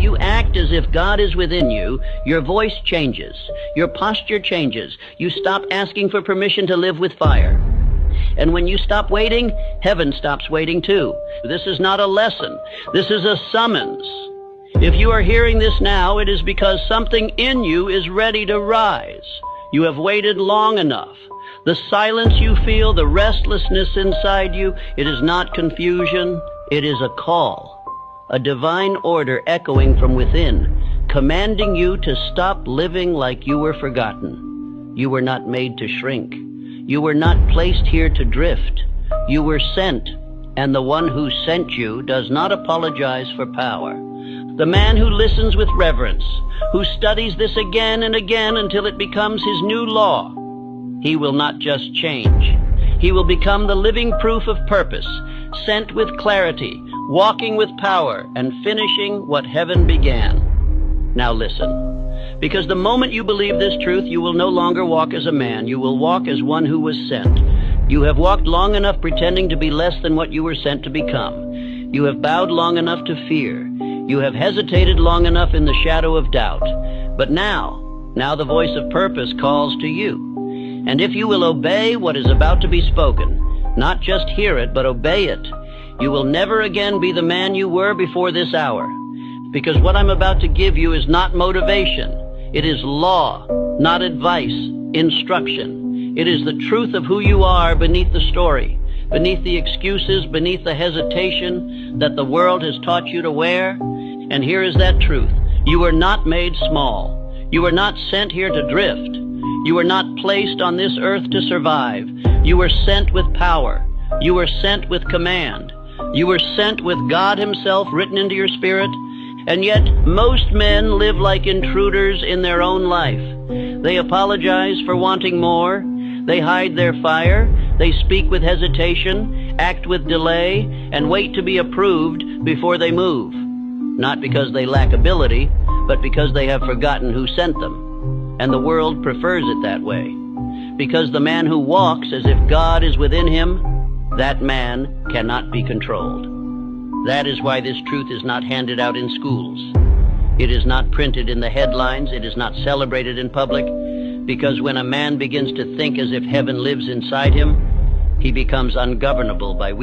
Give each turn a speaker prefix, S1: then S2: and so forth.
S1: you act as if God is within you, your voice changes, your posture changes. You stop asking for permission to live with fire. And when you stop waiting, heaven stops waiting too. This is not a lesson. This is a summons. If you are hearing this now, it is because something in you is ready to rise. You have waited long enough. The silence you feel, the restlessness inside you, it is not confusion. It is a call, a divine order echoing from within, commanding you to stop living like you were forgotten. You were not made to shrink. You were not placed here to drift. You were sent, and the one who sent you does not apologize for power. The man who listens with reverence, who studies this again and again until it becomes his new law, he will not just change. He will become the living proof of purpose, sent with clarity, walking with power, and finishing what heaven began. Now listen, because the moment you believe this truth, you will no longer walk as a man. You will walk as one who was sent. You have walked long enough pretending to be less than what you were sent to become. You have bowed long enough to fear. You have hesitated long enough in the shadow of doubt. But now the voice of purpose calls to you. And if you will obey what is about to be spoken, not just hear it, but obey it, you will never again be the man you were before this hour. Because what I'm about to give you is not motivation. It is law, not advice, instruction. It is the truth of who you are beneath the story, beneath the excuses, beneath the hesitation that the world has taught you to wear. And here is that truth. You were not made small. You were not sent here to drift. You were not placed on this earth to survive. You were sent with power. You were sent with command. You were sent with God Himself written into your spirit. And yet, most men live like intruders in their own life. They apologize for wanting more. They hide their fire. They speak with hesitation, act with delay, and wait to be approved before they move. Not because they lack ability, but because they have forgotten who sent them. And the world prefers it that way. Because the man who walks as if God is within him, that man cannot be controlled. That is why this truth is not handed out in schools. It is not printed in the headlines. It is not celebrated in public. Because when a man begins to think as if heaven lives inside him, he becomes ungovernable by weakness.